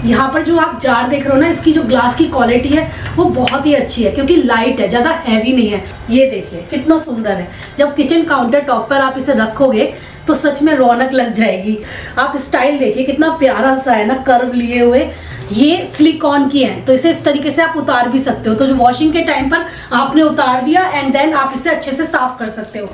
यहाँ पर जो आप जार देख रहे हो ना, इसकी जो ग्लास की क्वालिटी है वो बहुत ही अच्छी है क्योंकि लाइट है, ज्यादा हैवी नहीं है। ये देखिए कितना सुंदर है। जब किचन काउंटर टॉप पर आप इसे रखोगे तो सच में रौनक लग जाएगी। आप स्टाइल देखिए कितना प्यारा सा है ना, कर्व लिए हुए। ये सिलिकॉन की है तो इसे इस तरीके से आप उतार भी सकते हो। तो जो वॉशिंग के टाइम पर आपने उतार दिया एंड देन आप इसे अच्छे से साफ कर सकते हो।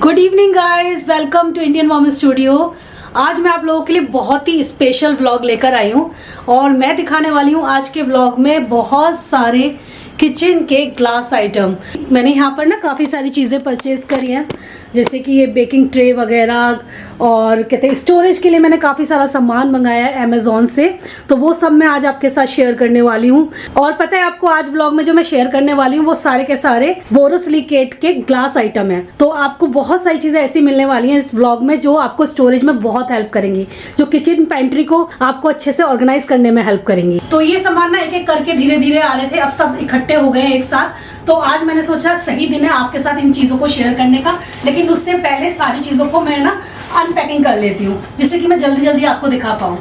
Good evening guys, welcome to Indian mom studio. आज मैं आप लोगों के लिए बहुत ही स्पेशल व्लॉग लेकर आई हूँ और मैं दिखाने वाली हूँ आज के व्लॉग में बहुत सारे किचन के ग्लास आइटम। मैंने यहाँ पर ना काफ़ी सारी चीज़ें परचेज करी हैं, जैसे कि ये बेकिंग ट्रे वगैरह, और कहते हैं स्टोरेज के लिए मैंने काफ़ी सारा सामान मंगाया है अमेजोन से। तो वो सब मैं आज आपके साथ शेयर करने वाली हूँ। और पता है आपको, आज व्लॉग में जो मैं शेयर करने वाली हूँ वो सारे के सारे बोरोसिलिकेट के ग्लास आइटम है। तो आपको बहुत सारी चीज़ें ऐसी मिलने वाली हैं इस व्लॉग में जो आपको स्टोरेज में बहुत हेल्प करेंगी, जो किचन पेंट्री को आपको अच्छे से ऑर्गेनाइज करने में हेल्प करेंगी। तो ये सामान ना एक एक करके धीरे धीरे आ रहे थे, अब सब इकट्ठे हो गए हैं एक साथ। तो आज मैंने सोचा सही दिन है आपके साथ इन चीजों को शेयर करने का, लेकिन उससे पहले सारी चीजों को मैं ना अनपैकिंग कर लेती हूँ जिससे कि मैं जल्दी जल्दी आपको दिखा पाऊँ।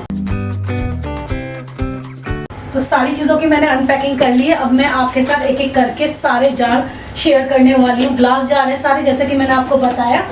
तो सारी चीजों की मैंने अनपैकिंग कर ली है। अब मैं आपके साथ एक एक करके सारे जार शेयर करने वाली हूँ। ग्लास जार है सारे, जैसे कि मैंने आपको बताया।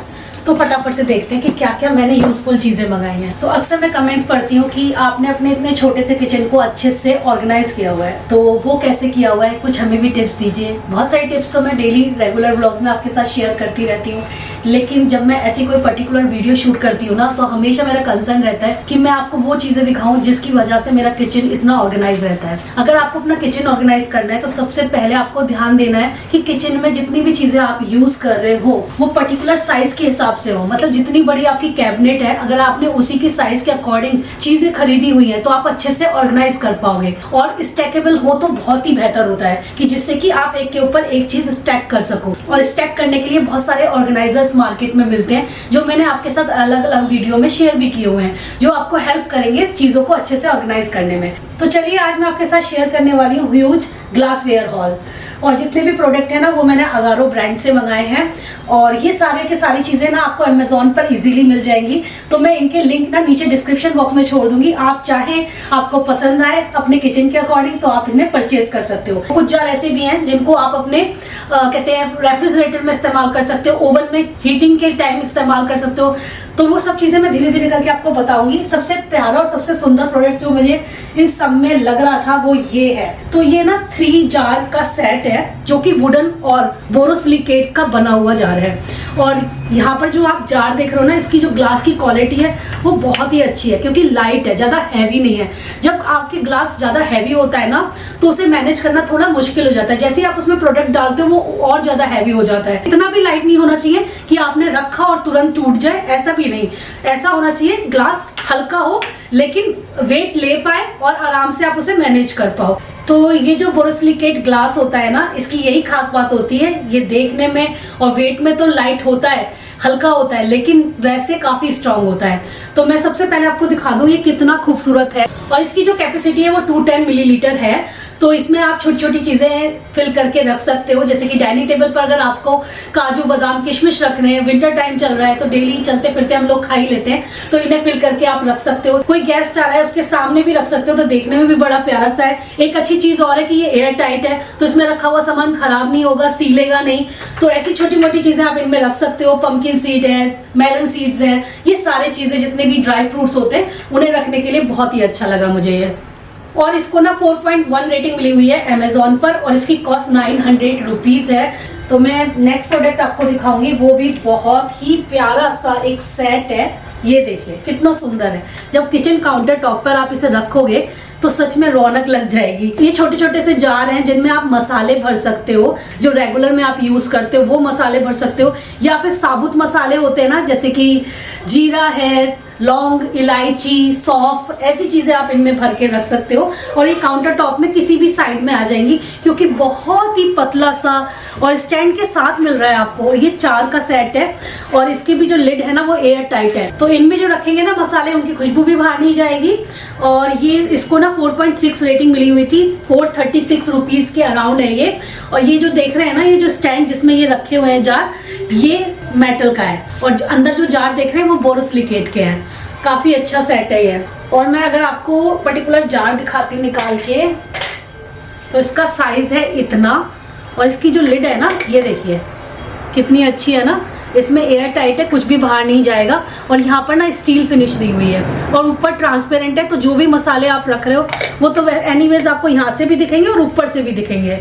तो फटाफट से देखते हैं कि क्या क्या मैंने यूजफुल चीजें मंगाई हैं। तो अक्सर मैं कमेंट्स पढ़ती हूँ कि आपने अपने इतने छोटे से किचन को अच्छे से ऑर्गेनाइज किया हुआ है, तो वो कैसे किया हुआ है, कुछ हमें भी टिप्स दीजिए। बहुत सारी टिप्स तो मैं डेली रेगुलर व्लॉग्स में आपके साथ शेयर करती रहती हूँ, लेकिन जब मैं ऐसी कोई पर्टिकुलर वीडियो शूट करती हूँ ना, तो हमेशा मेरा कंसर्न रहता है कि मैं आपको वो चीजें दिखाऊं जिसकी वजह से मेरा किचन इतना ऑर्गेनाइज रहता है। अगर आपको अपना किचन ऑर्गेनाइज करना है तो सबसे पहले आपको ध्यान देना है कि किचन में जितनी भी चीजें आप यूज कर रहे हो वो पर्टिकुलर साइज के हिसाब से हो। मतलब जितनी बड़ी आपकी कैबिनेट है, अगर आपने उसी की साइज के अकॉर्डिंग चीजें खरीदी हुई है तो आप अच्छे से ऑर्गेनाइज कर पाओगे। और स्टैकेबल हो तो बहुत ही बेहतर होता है कि जिससे कि आप एक के ऊपर एक चीज स्टैक कर सको। और स्टैक करने के लिए बहुत सारे ऑर्गेनाइजर्स मार्केट में मिलते हैं, जो मैंने आपके साथ अलग अलग वीडियो में शेयर भी किए हुए हैं, जो आपको हेल्प करेंगे चीजों को अच्छे से ऑर्गेनाइज करने में। तो चलिए आज मैं आपके साथ शेयर करने वाली हूँ ह्यूज ग्लासवेयर हॉल। और जितने भी प्रोडक्ट है ना वो मैंने अगारो ब्रांड से मंगाए हैं, और ये सारे के सारी चीजें ना आपको अमेजोन पर इजीली मिल जाएंगी। तो मैं इनके लिंक ना नीचे डिस्क्रिप्शन बॉक्स में छोड़ दूंगी। आप चाहे आपको पसंद आए अपने किचन के अकॉर्डिंग तो आप इन्हें परचेज कर सकते हो। कुछ जार ऐसे भी हैं जिनको आप अपने कहते हैं रेफ्रिजरेटर में इस्तेमाल कर सकते हो, ओवन में हीटिंग के टाइम इस्तेमाल कर सकते हो। तो वो सब चीजें मैं धीरे धीरे करके आपको बताऊंगी। सबसे प्यारा और सबसे सुंदर प्रोडक्ट जो मुझे इन सब में लग रहा था वो ये है। तो ये ना 3 जार का सेट है जो कि वुडन और बोरोसिलिकेट का बना हुआ जार है। और यहाँ पर जो आप जार देख रहे हो ना, इसकी जो ग्लास की क्वालिटी है वो बहुत ही अच्छी है क्योंकि लाइट है, ज्यादा हैवी नहीं है। जब आपके ग्लास ज्यादा हैवी होता है ना तो उसे मैनेज करना थोड़ा मुश्किल हो जाता है। जैसे ही आप उसमें प्रोडक्ट डालते हो वो और ज्यादा हैवी हो जाता है। इतना भी लाइट नहीं होना चाहिए कि आपने रखा और तुरंत टूट जाए, ऐसा भी नहीं। ऐसा होना चाहिए ग्लास हल्का हो लेकिन वेट ले पाए और आराम से आप उसे मैनेज कर पाओ। तो ये जो बोरोसिलिकेट ग्लास होता है ना, इसकी यही खास बात होती है। ये देखने में और वेट में तो लाइट होता है, हल्का होता है, लेकिन वैसे काफी स्ट्रांग होता है। तो मैं सबसे पहले आपको दिखा दूं ये कितना खूबसूरत है। और इसकी जो कैपेसिटी है वो 210 मिलीलीटर है। तो इसमें आप छोटी छोटी चीजें फिल करके रख सकते हो, जैसे कि डाइनिंग टेबल पर अगर आपको काजू बादाम किशमिश रखने हैं, विंटर टाइम चल रहा है तो डेली चलते फिरते हम लोग खा ही लेते हैं, तो इन्हें फिल करके आप रख सकते हो। कोई गेस्ट आ रहा है उसके सामने भी रख सकते हो, तो देखने में भी बड़ा प्यारा सा है। एक अच्छी चीज और है कि ये एयर टाइट है, तो इसमें रखा हुआ सामान खराब नहीं होगा, सीलेगा नहीं। तो ऐसी छोटी मोटी चीजें आप इनमें रख सकते हो। पंपकिन सीड है, मेलन सीड्स हैं, ये सारी चीजें जितने भी ड्राई फ्रूट्स होते हैं उन्हें रखने के लिए बहुत ही अच्छा लगा मुझे ये। और इसको ना 4.1 रेटिंग मिली हुई है अमेजोन पर, और इसकी कॉस्ट 900 रुपीज है। तो मैं नेक्स्ट प्रोडक्ट आपको दिखाऊंगी, वो भी बहुत ही प्यारा सा एक सेट है। ये देखिए कितना सुंदर है। जब किचन काउंटर टॉप पर आप इसे रखोगे तो सच में रौनक लग जाएगी। ये छोटे छोटे से जार हैं जिनमें आप मसाले भर सकते हो, जो रेगुलर में आप यूज करते हो वो मसाले भर सकते हो, या फिर साबुत मसाले होते हैं ना, जैसे कि जीरा है, लौंग, इलायची, सौंफ, ऐसी चीजें आप इनमें भर के रख सकते हो। और ये काउंटर टॉप में किसी भी साइड में आ जाएंगी, क्योंकि बहुत ही पतला सा और स्टैंड के साथ मिल रहा है आपको। ये 4 का सेट है और इसकी भी जो लिड है ना वो एयर टाइट है, तो इनमें जो रखेंगे ना मसाले उनकी खुशबू भी बाहर नहीं जाएगी। और ये इसको ना 4.6 रेटिंग मिली हुई थी, 436 रुपीज के अराउंड है ये। और ये जो देख रहे हैं ना, ये जो स्टैंड जिसमें ये रखे हुए हैं जार, ये मेटल का है। और अंदर जो जार देख रहे हैं वो बोरोसिलिकेट के हैं। काफी अच्छा सेट है ये। और मैं अगर आपको पर्टिकुलर जार दिखाती हूँ निकाल के, तो इसका साइज है इतना। और इसकी जो लिड है ना, ये देखिए कितनी अच्छी है ना, इसमें एयर टाइट है, कुछ भी बाहर नहीं जाएगा। और यहाँ पर ना स्टील फिनिश दी हुई है और ऊपर ट्रांसपेरेंट है, तो जो भी मसाले आप रख रहे हो वो तो एनीवेज आपको यहाँ से भी दिखेंगे और ऊपर से भी दिखेंगे।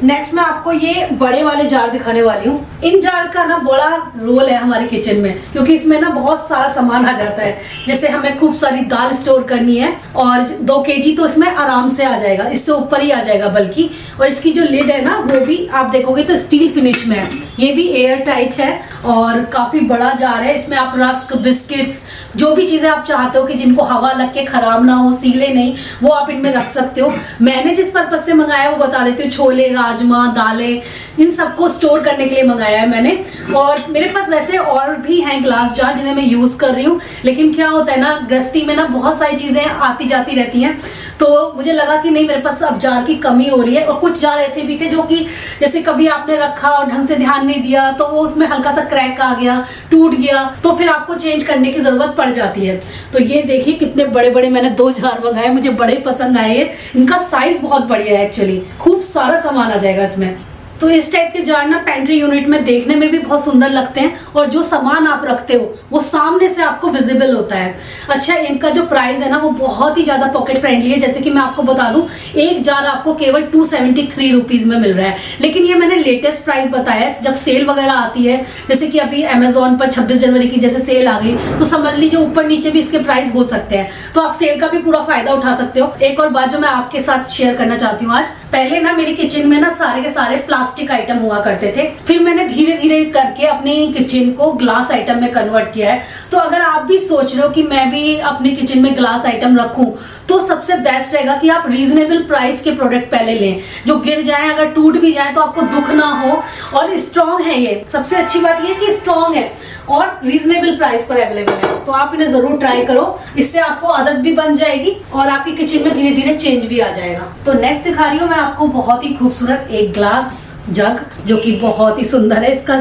नेक्स्ट मैं आपको ये बड़े वाले जार दिखाने वाली हूँ। इन जार का ना बड़ा रोल है हमारे किचन में, क्योंकि इसमें ना बहुत सारा सामान आ जाता है। जैसे हमें खूब सारी दाल स्टोर करनी है और 2 kg तो इसमें आराम से आ जाएगा, इससे ऊपर ही आ जाएगा बल्कि। और इसकी जो लिड है ना वो भी आप देखोगे तो स्टील फिनिश में है, ये भी एयर टाइट है और काफी बड़ा जार है। इसमें आप रस्क, बिस्किट्स, जो भी चीजें आप चाहते हो कि जिनको हवा लग के खराब ना हो, सीले नहीं, वो आप इनमें रख सकते हो। मैंने जिस पर्पज से मंगाया वो बता देती हूँ। छोले, राजमा, दालें, इन सबको स्टोर करने के लिए मंगाया है मैंने। और मेरे पास वैसे और भी हैं ग्लास जार जिन्हें मैं यूज कर रही हूँ, लेकिन क्या होता है ना, गृहस्थी में ना बहुत सारी चीजें आती जाती रहती हैं, तो मुझे लगा कि नहीं, मेरे पास अब जार की कमी हो रही है। और कुछ जार ऐसे भी थे जो कि जैसे कभी आपने रखा और ढंग से ध्यान नहीं दिया तो वो उसमें हल्का सा क्रैक आ गया, टूट गया, तो फिर आपको चेंज करने की जरूरत पड़ जाती है। तो ये देखिए कितने बड़े बड़े मैंने 2 जार मंगाए, मुझे बड़े पसंद आए हैं। इनका साइज बहुत बढ़िया है एक्चुअली, खूब सारा सामान आ जाएगा इसमें। तो इस टाइप के जार ना पेंट्री यूनिट में देखने में भी बहुत सुंदर लगते हैं और जो सामान आप रखते हो वो सामने से आपको विजिबल होता है। अच्छा, इनका जो प्राइस है ना वो बहुत ही ज्यादा पॉकेट फ्रेंडली है। जैसे कि मैं आपको बता दूं, एक जार आपको केवल 273 रुपीज में मिल रहा है। लेकिन ये मैंने लेटेस्ट प्राइस बताया है, जब सेल वगैरह आती है, जैसे कि अभी अमेजोन पर 26 जनवरी की जैसे सेल आ गई, तो समझ लीजिए ऊपर नीचे भी इसके प्राइस हो सकते हैं, तो आप सेल का भी पूरा फायदा उठा सकते हो। एक और बात जो मैं आपके साथ शेयर करना चाहती हूँ आज, पहले ना मेरी किचन में ना सारे के सारे प्लास्टिक आइटम हुआ करते थे, फिर मैंने धीरे धीरे करके अपनी किचन को ग्लास आइटम में कन्वर्ट किया है। तो अगर आप भी सोच रहे हो कि मैं भी अपनी किचन में ग्लास आइटम रखूं, तो सबसे बेस्ट रहेगा कि आप रीजनेबल प्राइस के प्रोडक्ट पहले लें, जो गिर जाए, अगर टूट भी जाए तो आपको दुख ना हो। और स्ट्रॉन्ग है ये, सबसे अच्छी बात ये कि स्ट्रॉन्ग है और रीजनेबल प्राइस पर अवेलेबल है, तो आप इन्हें जरूर ट्राई करो। इससे आपको आदत भी बन जाएगी और आपकी किचन में धीरे धीरे चेंज भी आ जाएगा। तो नेक्स्ट दिखा रही हूँ मैं आपको बहुत ही खूबसूरत एक ग्लास जग, जो कि बहुत ही सुंदर है। इसका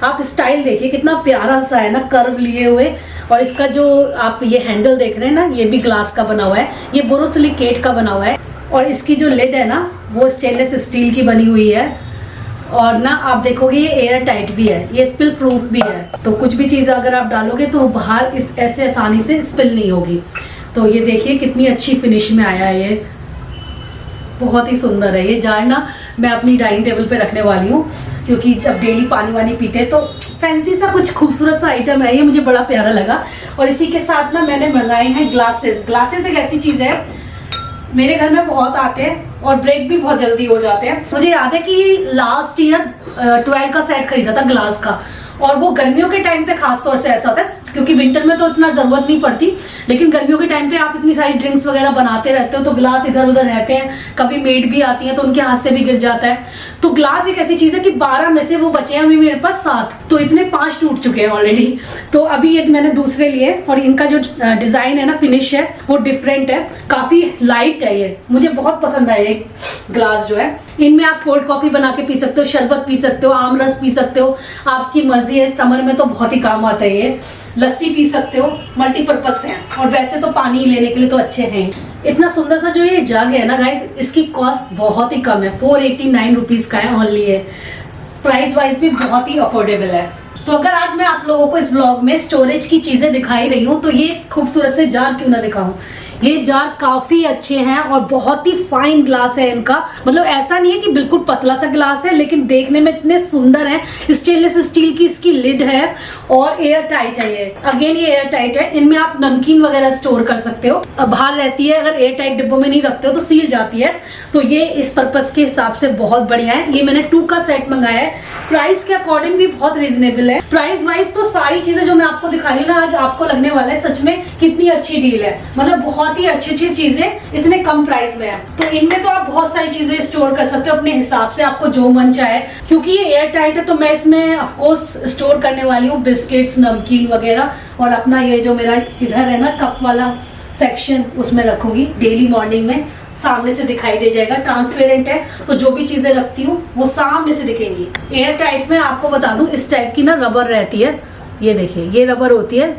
आप स्टाइल देखिए कितना प्यारा सा है ना, कर्व लिए हुए। और इसका जो आप ये हैंडल देख रहे हैं ना, ये भी ग्लास का बना हुआ है, ये बोरोसिलिकेट का बना हुआ है। और इसकी जो लिड है ना वो स्टेनलेस स्टील की बनी हुई है। और ना आप देखोगे ये एयर टाइट भी है, ये स्पिल प्रूफ भी है, तो कुछ भी चीज़ अगर आप डालोगे तो बाहर ऐसे आसानी से स्पिल नहीं होगी। तो ये देखिए कितनी अच्छी फिनिश में आया है, ये बहुत ही सुंदर है। ये जार ना मैं अपनी डाइनिंग टेबल पे रखने वाली हूँ, क्योंकि जब डेली पानी वानी पीते हैं तो फैंसी सा कुछ खूबसूरत सा आइटम है, ये मुझे बड़ा प्यारा लगा। और इसी के साथ ना मैंने मंगाए हैं ग्लासेस। ग्लासेस एक ऐसी चीज़ है, मेरे घर में बहुत आते हैं और ब्रेक भी बहुत जल्दी हो जाते हैं। मुझे याद है कि लास्ट ईयर 12 का सेट खरीदा था ग्लास का, और वो गर्मियों के टाइम पे खास तौर से ऐसा होता है, क्योंकि विंटर में तो इतना जरूरत नहीं पड़ती, लेकिन गर्मियों के टाइम पे आप इतनी सारी ड्रिंक्स वगैरह बनाते रहते हो तो ग्लास इधर उधर रहते हैं, कभी मेड भी आती है तो उनके हाथ से भी गिर जाता है। तो ग्लास एक ऐसी चीज है कि 12 में से वो बचे हैं अभी मेरे पास 7, तो इतने 5 टूट चुके हैं ऑलरेडी। तो अभी ये मैंने दूसरे लिए, और इनका जो डिजाइन है ना, फिनिश है वो डिफरेंट है, काफी लाइट है, ये मुझे बहुत पसंद आया ये ग्लास जो है। इनमें आप कोल्ड कॉफी बना के पी सकते हो, शरबत पी सकते हो, आम रस पी सकते हो, आपकी मर्जी है। समर में तो बहुत ही काम आता है ये, लस्सी पी सकते हो, मल्टीपर्पज से हैं, और वैसे तो पानी लेने के लिए तो अच्छे हैं। इतना सुंदर सा जो ये जग है ना गाइस, इसकी कॉस्ट बहुत ही कम है, 489 रुपीज का है ओनली है। प्राइस वाइज भी बहुत ही अफोर्डेबल है। तो अगर आज मैं आप लोगों को इस ब्लॉग में स्टोरेज की चीजें दिखाई रही हूँ, तो ये खूबसूरत से जार क्यों ना दिखाऊं। ये जार काफी अच्छे हैं और बहुत ही फाइन ग्लास है इनका, मतलब ऐसा नहीं है कि बिल्कुल पतला सा ग्लास है, लेकिन देखने में इतने सुंदर है। स्टेनलेस स्टील की इसकी लिड है और एयर टाइट है। ये अगेन ये एयर टाइट है, इनमें आप नमकीन वगैरह स्टोर कर सकते हो, बाहर रहती है, अगर एयर टाइट डिब्बों में नहीं रखते हो तो सील जाती है। तो ये इस पर्पज के हिसाब से बहुत बढ़िया है। ये मैंने 2 का सेट मंगाया है, प्राइस के अकॉर्डिंग भी बहुत रीजनेबल है। है। प्राइस वाइज तो सारी चीजें जो मैं आपको दिखा रही हूँ ना आज, आपको लगने वाला है सच में कितनी अच्छी डील है। मतलब बहुत ही अच्छी अच्छी चीजें इतने कम प्राइस में है। तो इनमें तो आप बहुत सारी चीजें स्टोर कर सकते हो अपने हिसाब से, आपको जो मन चाहे। क्योंकि ये एयर टाइट है तो मैं इसमें ऑफकोर्स स्टोर करने वाली हूँ बिस्किट्स, नमकीन वगैरह, और अपना ये जो मेरा इधर है ना कप वाला सेक्शन, उसमें रखूंगी। डेली मॉर्निंग में सामने से दिखाई दे जाएगा, ट्रांसपेरेंट है तो जो भी चीजें रखती हूँ वो सामने से दिखेंगी। एयर टाइट में आपको बता दूं इस टाइप की ना रबर रहती है, ये देखिए ये रबर होती है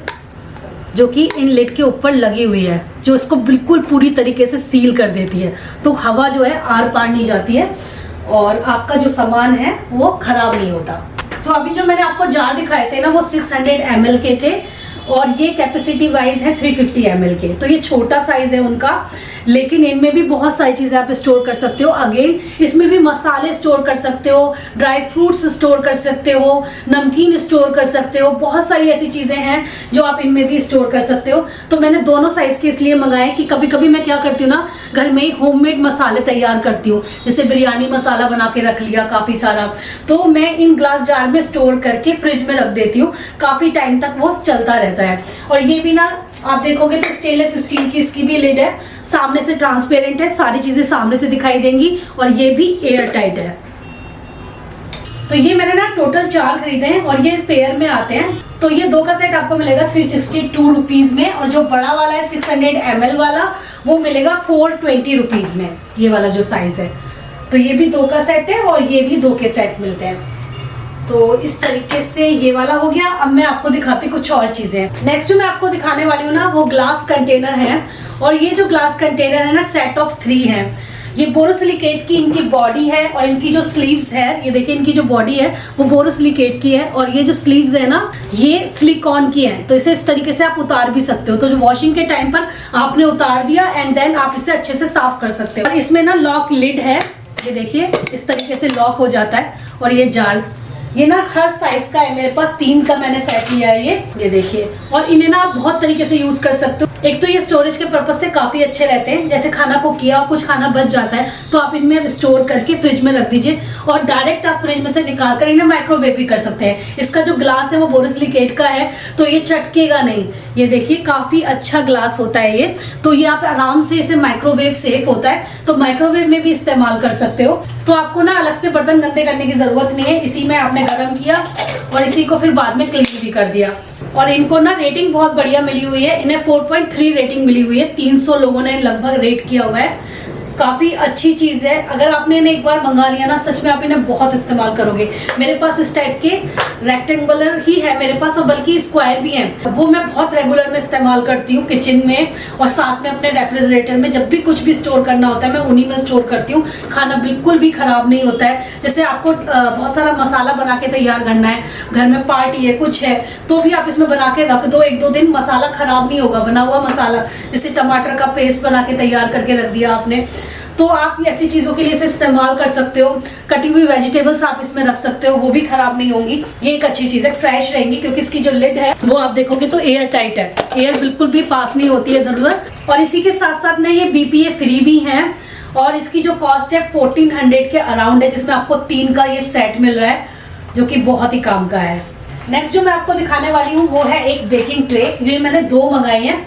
जो कि इन लिड के ऊपर लगी हुई है, जो इसको बिल्कुल पूरी तरीके से सील कर देती है, तो हवा जो है आर पार नहीं जाती है और आपका जो सामान है वो खराब नहीं होता। तो अभी जो मैंने आपको जार दिखाए थे ना वो 600 ml के थे और ये कैपेसिटी वाइज है 350 ml के, तो ये छोटा साइज है उनका। लेकिन इनमें भी बहुत सारी चीजें आप स्टोर कर सकते हो। अगेन इसमें भी मसाले स्टोर कर सकते हो, ड्राई फ्रूट्स स्टोर कर सकते हो, नमकीन स्टोर कर सकते हो, बहुत सारी ऐसी चीजें हैं जो आप इनमें भी स्टोर कर सकते हो। तो मैंने दोनों साइज के इसलिए मंगाए कि कभी कभी मैं क्या करती हूँ ना, घर में ही होममेड मसाले तैयार करती हूँ, जैसे बिरयानी मसाला बना के रख लिया काफी सारा, तो मैं इन ग्लास जार में स्टोर करके फ्रिज में रख देती हूँ, काफी टाइम तक वो चलता रहता है। और ये भी ना आप देखोगे तो स्टेनलेस स्टील की इसकी भी लिड है, सामने से ट्रांसपेरेंट है, सारी चीजें सामने से दिखाई देंगी और ये भी एयर टाइट है। तो ये मैंने ना टोटल 4 खरीदे हैं और ये पेयर में आते हैं। तो ये 2 का सेट आपको मिलेगा 362 रुपीज में, और जो बड़ा वाला है 600 ml वाला वो मिलेगा 420 रुपीज में, ये वाला जो साइज है। तो ये भी 2 का सेट है और ये भी 2 के सेट मिलते हैं। तो इस तरीके से ये वाला हो गया। अब मैं आपको दिखाती कुछ और चीजें। नेक्स्ट जो मैं आपको दिखाने वाली हूँ ना वो ग्लास कंटेनर है, और ये जो ग्लास कंटेनर है ना सेट ऑफ 3 है। ये बोरोसिलिकेट की इनकी बॉडी है और इनकी जो स्लीव्स है, ये देखिए इनकी जो बॉडी है वो बोरोसिलिकेट की है, और ये जो स्लीव्स है ना ये सिलिकॉन की है। तो इसे इस तरीके से आप उतार भी सकते हो, तो जो वॉशिंग के टाइम पर आपने उतार दिया एंड देन आप इसे अच्छे से साफ कर सकते हो। और इसमें ना लॉक लिड है, ये देखिए इस तरीके से लॉक हो जाता है। और ये जार, ये ना हर साइज का है, मेरे पास 3 का मैंने सेट लिया है ये देखिए। और इन्हें ना आप बहुत तरीके से यूज कर सकते हो। एक तो ये स्टोरेज के पर्पज से काफी अच्छे रहते हैं, जैसे खाना को किया और कुछ खाना बच जाता है तो आप इनमें स्टोर करके फ्रिज में रख दीजिए, और डायरेक्ट आप फ्रिज में से निकाल कर इन्हें माइक्रोवेव भी कर सकते हैं। इसका जो ग्लास है वो बोरोसिलिकेट का है तो ये चटकेगा नहीं। ये देखिए काफी अच्छा ग्लास होता है ये, तो ये आप आराम से इसे माइक्रोवेव सेफ होता है, तो माइक्रोवेव में भी इस्तेमाल कर सकते हो। तो आपको ना अलग से बर्तन गंदे करने की जरूरत नहीं है, इसी में आपने गर्म किया और इसी को फिर बाद में क्लीन भी कर दिया। और इनको ना रेटिंग बहुत बढ़िया मिली हुई है, इन्हें 4.3 रेटिंग मिली हुई है, 300 लोगों ने लगभग रेट किया हुआ है। काफी अच्छी चीज है, अगर आपने इन्हें एक बार मंगा लिया ना सच में आप इन्हें बहुत इस्तेमाल करोगे। मेरे पास इस टाइप के रेक्टेंगुलर ही है मेरे पास, और बल्कि स्क्वायर भी हैं, वो मैं बहुत रेगुलर में इस्तेमाल करती हूँ किचन में, और साथ में अपने रेफ्रिजरेटर में जब भी कुछ भी स्टोर करना होता है मैं उन्हीं में स्टोर करती हूँ। खाना बिल्कुल भी खराब नहीं होता है। जैसे आपको बहुत सारा मसाला बना के तैयार करना है, घर में पार्टी है कुछ है, तो भी आप इसमें बना के रख दो, 1-2 दिन मसाला खराब नहीं होगा, बना हुआ मसाला। जैसे टमाटर का पेस्ट बना के तैयार करके रख दिया आपने, तो आप ऐसी चीजों के लिए इसे इस्तेमाल कर सकते हो। कटी हुई वेजिटेबल्स आप इसमें रख सकते हो, वो भी खराब नहीं होंगी। ये एक अच्छी चीज है, फ्रेश रहेंगी, क्योंकि इसकी जो लिड है वो आप देखोगे तो एयर टाइट है, एयर बिल्कुल भी पास नहीं होती है इधर उधर। और इसी के साथ साथ में ये BPA फ्री भी है, और इसकी जो कॉस्ट है 1400 के अराउंड है, जिसमें आपको 3 का ये सेट मिल रहा है जो कि बहुत ही काम का है। नेक्स्ट जो मैं आपको दिखाने वाली हूँ वो है एक बेकिंग ट्रे। ये मैंने 2 मंगाई है,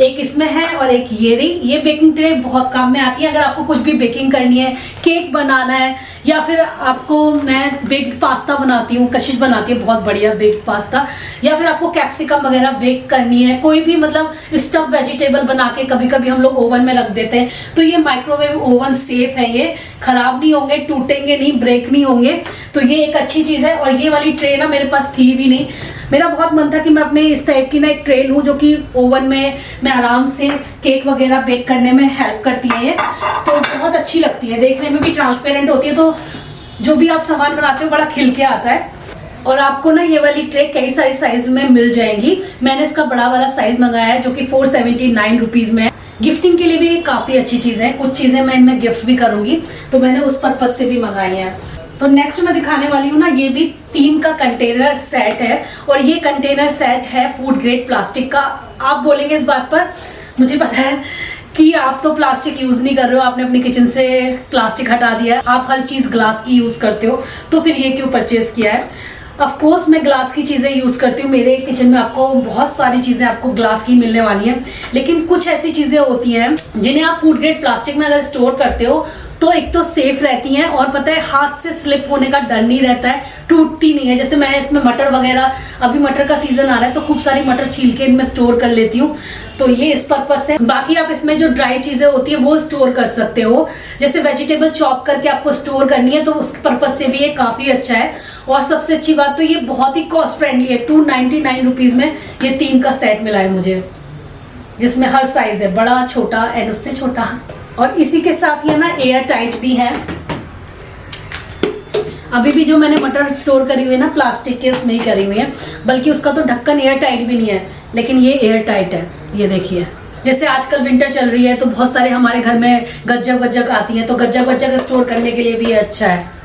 एक इसमें है और एक ये रही। ये बेकिंग ट्रे बहुत काम में आती है अगर आपको कुछ भी बेकिंग करनी है, केक बनाना है, या फिर आपको, मैं बेक्ड पास्ता बनाती हूँ, कशिश बनाती है बहुत बढ़िया बेक्ड पास्ता, या फिर आपको कैप्सिकम वगैरह बेक करनी है, कोई भी मतलब स्टफ वेजिटेबल बना के कभी कभी हम लोग ओवन में रख देते हैं, तो ये माइक्रोवेव ओवन सेफ है, ये खराब नहीं होंगे, टूटेंगे नहीं, ब्रेक नहीं होंगे, तो ये एक अच्छी चीज है। और ये वाली ट्रे ना मेरे पास थी भी नहीं, मेरा बहुत मन था कि मैं अपने इस टाइप की ना एक ट्रे लूँ जो कि ओवन में मैं आराम से केक वगैरह बेक करने में हेल्प करती है। ये तो बहुत अच्छी लगती है, देखने में भी ट्रांसपेरेंट होती है, तो जो भी आप सामान बनाते हो बड़ा खिल के आता है। और आपको ना ये वाली ट्रे कई सारी साइज में मिल जाएंगी। मैंने इसका बड़ा वाला साइज मंगाया है जो कि 479 रुपीज में है। गिफ्टिंग के लिए भी काफी अच्छी चीज है, कुछ चीजें मैं इनमें गिफ्ट भी करूंगी, तो मैंने उस पर्पज से भी मंगाई है। तो नेक्स्ट मैं दिखाने वाली हूँ ना, ये भी 3 का कंटेनर सेट है, और ये कंटेनर सेट है फूड ग्रेड प्लास्टिक का। आप बोलेंगे इस बात पर, मुझे पता है कि आप तो प्लास्टिक यूज नहीं कर रहे हो, आपने अपनी किचन से प्लास्टिक हटा दिया है, आप हर चीज ग्लास की यूज करते हो, तो फिर ये क्यों परचेज किया है। ऑफ कोर्स मैं ग्लास की चीज़ें यूज़ करती हूँ। मेरे किचन में आपको बहुत सारी चीज़ें आपको ग्लास की मिलने वाली हैं, लेकिन कुछ ऐसी चीज़ें होती हैं जिन्हें आप फूड ग्रेड प्लास्टिक में अगर स्टोर करते हो तो एक तो सेफ रहती हैं और पता है हाथ से स्लिप होने का डर नहीं रहता है, टूटती नहीं है। जैसे मैं इसमें मटर वगैरह, अभी मटर का सीजन आ रहा है तो खूब सारी मटर छील के इनमें स्टोर कर लेती हूँ, तो ये इस पर्पज से। बाकी आप इसमें जो ड्राई चीजें होती है वो स्टोर कर सकते हो, जैसे वेजिटेबल चॉप करके आपको स्टोर करनी है तो उस पर्पज से भी ये काफी अच्छा है। और सबसे अच्छी बात तो ये बहुत ही कॉस्ट फ्रेंडली है, 299 रुपीज में ये 3 का सेट मिला है मुझे, जिसमें हर साइज है, बड़ा छोटा एंड उससे छोटा। और इसी के साथ ये ना एयर टाइट भी है। अभी भी जो मैंने मटर स्टोर करी हुई है ना प्लास्टिक के उसमें ही करी हुई है, बल्कि उसका तो ढक्कन एयर टाइट भी नहीं है, लेकिन ये एयर टाइट है। ये देखिए, जैसे आजकल विंटर चल रही है तो बहुत सारे हमारे घर में गज्जक आती हैं, तो गज्जक स्टोर करने के लिए भी ये अच्छा है।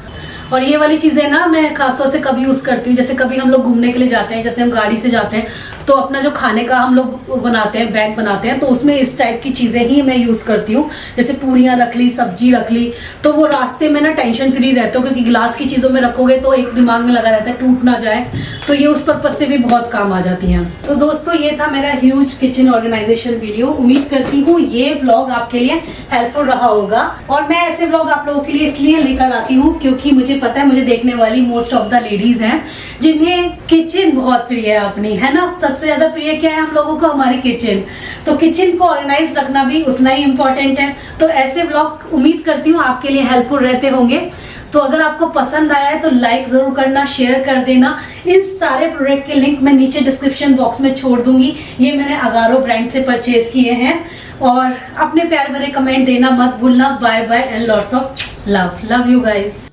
और ये वाली चीजें ना मैं खासतौर से कभी यूज करती हूँ, जैसे कभी हम लोग घूमने के लिए जाते हैं, जैसे हम गाड़ी से जाते हैं तो अपना जो खाने का हम लोग बनाते हैं, बैग बनाते हैं, तो उसमें इस टाइप की चीजें ही मैं यूज करती हूँ। जैसे पूरियां रख ली, सब्जी रख ली, तो वो रास्ते में ना टेंशन फ्री रहते हो, क्योंकि गिलास की चीजों में रखोगे तो एक दिमाग में लगा रहता है टूट ना जाए, तो ये उस पर्पज से भी बहुत काम आ जाती हैं। तो दोस्तों ये था मेरा ह्यूज किचन ऑर्गेनाइजेशन वीडियो। उम्मीद करती हूँ ये ब्लॉग आपके लिए हेल्पफुल रहा होगा। और मैं ऐसे ब्लॉग आप लोगों के लिए इसलिए लेकर आती हूँ क्योंकि मुझे पता है मुझे देखने वाली मोस्ट ऑफ द लेडीज हैं जिन्हें किचन बहुत प्रिय है अपनी, है ना। सबसे ज्यादा प्रिय क्या है हम लोगों को? हमारी किचन। तो किचन को ऑर्गेनाइज रखना भी उतना ही इम्पोर्टेंट है। तो ऐसे ब्लॉग उम्मीद करती हूँ आपके लिए हेल्पफुल रहते होंगे। तो अगर आपको पसंद आया है तो लाइक जरूर करना, शेयर कर देना। इन सारे प्रोडक्ट के लिंक मैं नीचे डिस्क्रिप्शन बॉक्स में छोड़ दूंगी। ये मैंने अगारो ब्रांड से परचेज किए हैं। और अपने प्यार भरे कमेंट देना मत भूलना। Bye bye and lots of love. Love you guys.